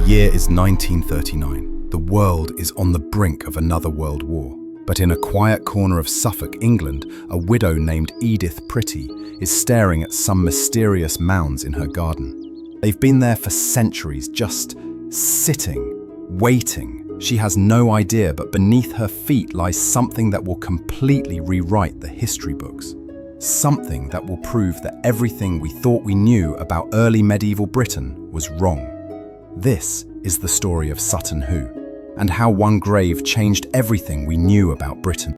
year is 1939. The world is on the brink of another world war. But in a quiet corner of Suffolk, England, a widow named Edith Pretty is staring at some mysterious mounds in her garden. They've been there for centuries, just sitting, waiting. She has no idea, but beneath her feet lies something that will completely rewrite the history books. Something that will prove that everything we thought we knew about early medieval Britain was wrong. This is the story of Sutton Hoo, and how one grave changed everything we knew about Britain.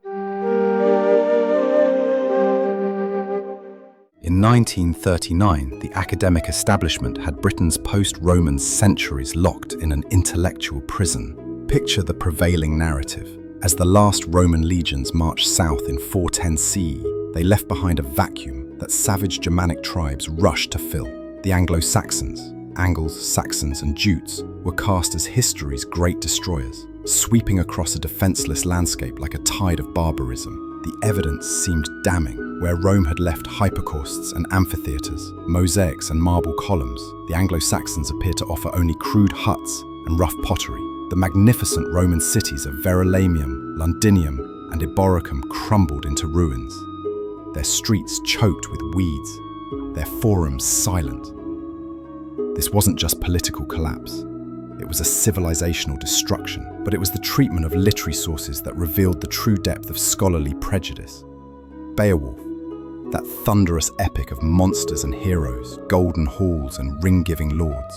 In 1939, the academic establishment had Britain's post-Roman centuries locked in an intellectual prison. Picture the prevailing narrative. As the last Roman legions marched south in 410 CE, they left behind a vacuum that savage Germanic tribes rushed to fill. The Anglo-Saxons, Angles, Saxons and Jutes were cast as history's great destroyers, sweeping across a defenseless landscape like a tide of barbarism. The evidence seemed damning. Where Rome had left hypocausts and amphitheatres, mosaics and marble columns, the Anglo-Saxons appeared to offer only crude huts and rough pottery. The magnificent Roman cities of Verulamium, Londinium and Eboracum crumbled into ruins, their streets choked with weeds, their forums silent. This wasn't just political collapse. It was a civilizational destruction, but it was the treatment of literary sources that revealed the true depth of scholarly prejudice. Beowulf, that thunderous epic of monsters and heroes, golden halls and ring-giving lords,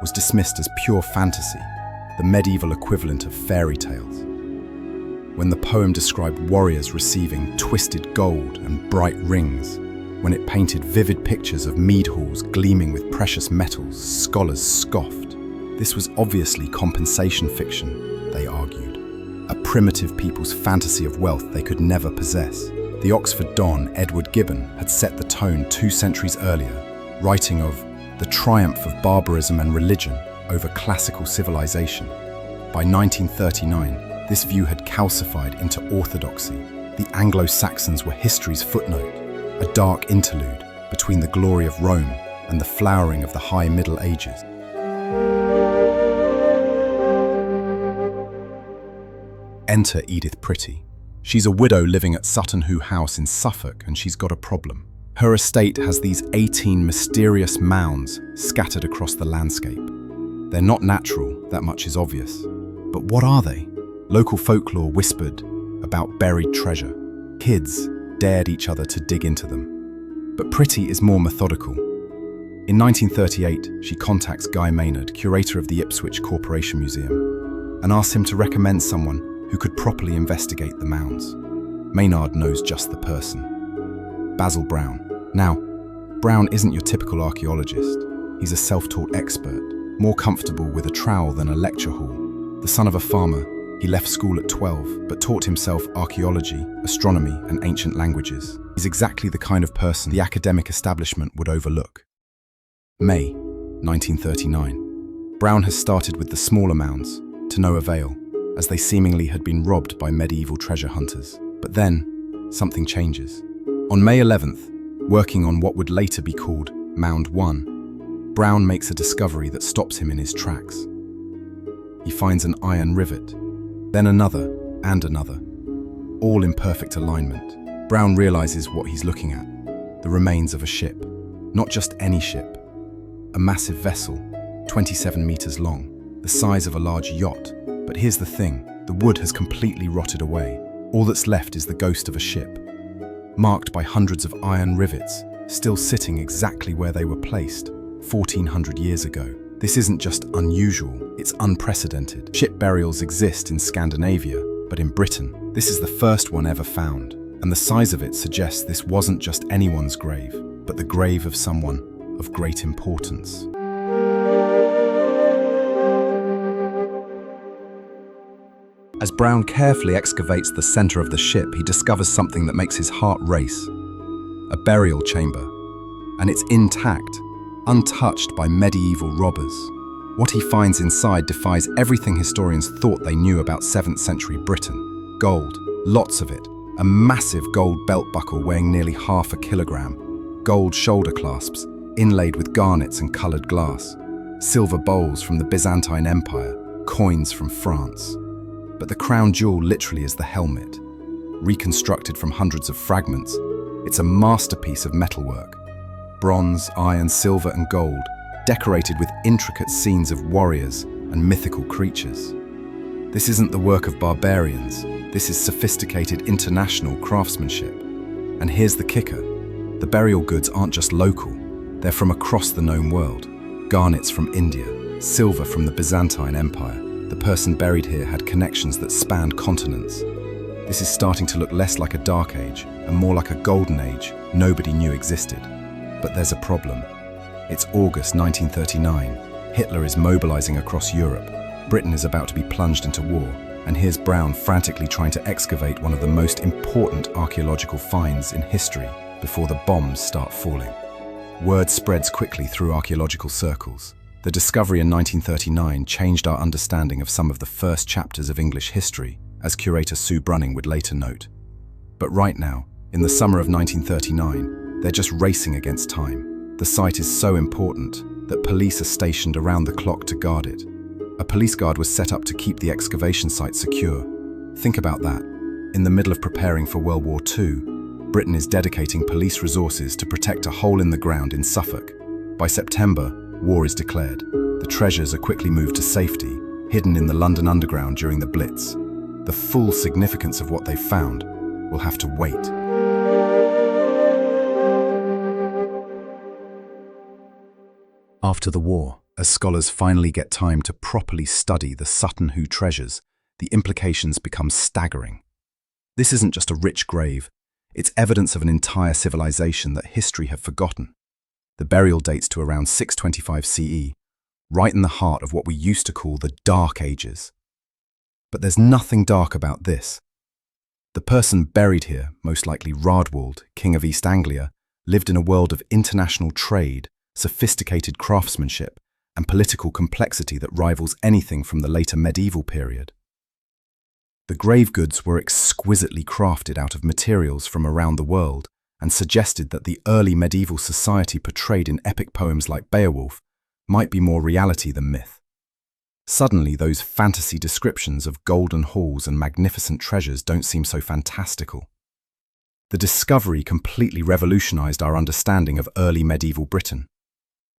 was dismissed as pure fantasy, the medieval equivalent of fairy tales. When the poem described warriors receiving twisted gold and bright rings, when it painted vivid pictures of mead halls gleaming with precious metals, scholars scoffed. This was obviously compensation fiction, they argued, a primitive people's fantasy of wealth they could never possess. The Oxford Don, Edward Gibbon, had set the tone 2 centuries earlier, writing of the triumph of barbarism and religion over classical civilization. By 1939, this view had calcified into orthodoxy. The Anglo-Saxons were history's footnote, a dark interlude between the glory of Rome and the flowering of the High Middle Ages. Enter Edith Pretty. She's a widow living at Sutton Hoo house in Suffolk, and she's got a problem. Her estate has these 18 mysterious mounds scattered across the landscape. They're not natural, that much is obvious. But what are they? Local folklore whispered about buried treasure. Kids dared each other to dig into them. But Pretty is more methodical. In 1938, she contacts Guy Maynard, curator of the Ipswich Corporation Museum, and asks him to recommend someone who could properly investigate the mounds. Maynard knows just the person. Basil Brown. Now, Brown isn't your typical archaeologist. He's a self-taught expert, more comfortable with a trowel than a lecture hall. The son of a farmer, he left school at 12, but taught himself archaeology, astronomy, and ancient languages. He's exactly the kind of person the academic establishment would overlook. May 1939. Brown has started with the smaller mounds, to no avail, as they seemingly had been robbed by medieval treasure hunters. But then, something changes. On May 11th, working on what would later be called Mound 1, Brown makes a discovery that stops him in his tracks. He finds an iron rivet, then another and another, all in perfect alignment. Brown realizes what he's looking at, the remains of a ship. Not just any ship, a massive vessel, 27 meters long, the size of a large yacht. But here's the thing, the wood has completely rotted away. All that's left is the ghost of a ship, marked by hundreds of iron rivets, still sitting exactly where they were placed 1,400 years ago. This isn't just unusual, it's unprecedented. Ship burials exist in Scandinavia, but in Britain, this is the first one ever found. And the size of it suggests this wasn't just anyone's grave, but the grave of someone of great importance. As Brown carefully excavates the center of the ship, he discovers something that makes his heart race. A burial chamber. And it's intact, untouched by medieval robbers. What he finds inside defies everything historians thought they knew about 7th century Britain. Gold, lots of it. A massive gold belt buckle weighing nearly half a kilogram. Gold shoulder clasps, inlaid with garnets and colored glass. silver bowls from the Byzantine Empire, coins from France. But the crown jewel literally is the helmet. Reconstructed from hundreds of fragments, it's a masterpiece of metalwork. Bronze, iron, silver and gold, decorated with intricate scenes of warriors and mythical creatures. This isn't the work of barbarians, this is sophisticated international craftsmanship. And here's the kicker, the burial goods aren't just local, they're from across the known world. Garnets from India, silver from the Byzantine Empire. The person buried here had connections that spanned continents. This is starting to look less like a dark age and more like a golden age nobody knew existed. But there's a problem. It's August 1939. Hitler is mobilizing across Europe. Britain is about to be plunged into war, and here's Brown frantically trying to excavate one of the most important archaeological finds in history before the bombs start falling. Word spreads quickly through archaeological circles. The discovery in 1939 changed our understanding of some of the first chapters of English history, as curator Sue Brunning would later note. But right now, in the summer of 1939, they're just racing against time. The site is so important that police are stationed around the clock to guard it. A police guard was set up to keep the excavation site secure. Think about that. In the middle of preparing for World War II, Britain is dedicating police resources to protect a hole in the ground in Suffolk. By September, war is declared. The treasures are quickly moved to safety, hidden in the London Underground during the Blitz. The full significance of what they found will have to wait. After the war, as scholars finally get time to properly study the Sutton Hoo treasures, the implications become staggering. This isn't just a rich grave, it's evidence of an entire civilization that history have forgotten. The burial dates to around 625 CE, right in the heart of what we used to call the Dark Ages. But there's nothing dark about this. The person buried here, most likely Radwald, King of East Anglia, lived in a world of international trade, sophisticated craftsmanship, and political complexity that rivals anything from the later medieval period. The grave goods were exquisitely crafted out of materials from around the world and suggested that the early medieval society portrayed in epic poems like Beowulf might be more reality than myth. Suddenly, those fantasy descriptions of golden halls and magnificent treasures don't seem so fantastical. The discovery completely revolutionized our understanding of early medieval Britain.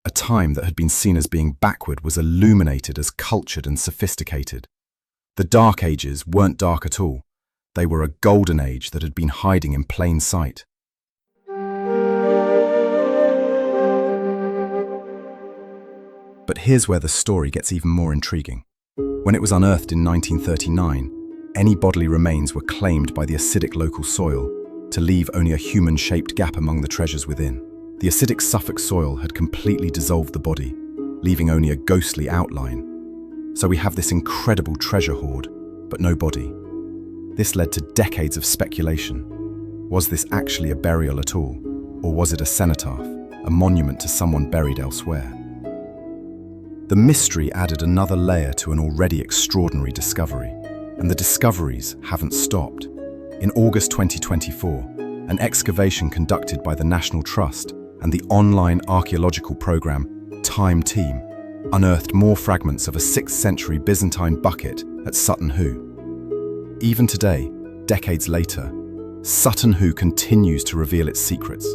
A time that had been seen as being backward was illuminated as cultured and sophisticated. The Dark Ages weren't dark at all. They were a golden age that had been hiding in plain sight. But here's where the story gets even more intriguing. When it was unearthed in 1939, any bodily remains were claimed by the acidic local soil to leave only a human-shaped gap among the treasures within. The acidic Suffolk soil had completely dissolved the body, leaving only a ghostly outline. So we have this incredible treasure hoard, but no body. This led to decades of speculation. Was this actually a burial at all? Or was it a cenotaph, a monument to someone buried elsewhere? The mystery added another layer to an already extraordinary discovery, and the discoveries haven't stopped. In August 2024, an excavation conducted by the National Trust and the online archaeological program Time Team unearthed more fragments of a 6th century Byzantine bucket at Sutton Hoo. Even today, decades later, Sutton Hoo continues to reveal its secrets.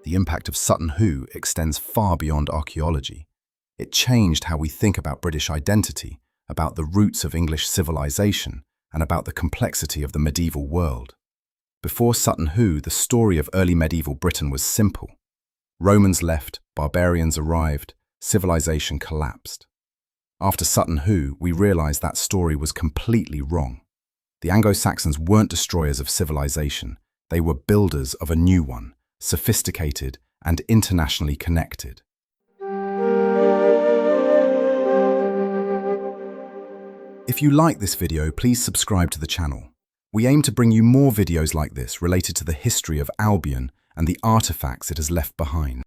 The impact of Sutton Hoo extends far beyond archaeology. It changed how we think about British identity, about the roots of English civilization, and about the complexity of the medieval world. Before Sutton Hoo, the story of early medieval Britain was simple. Romans left, barbarians arrived, civilization collapsed. After Sutton Hoo, we realized that story was completely wrong. The Anglo-Saxons weren't destroyers of civilization, they were builders of a new one, sophisticated and internationally connected. If you like this video, please subscribe to the channel. We aim to bring you more videos like this related to the history of Albion and the artifacts it has left behind.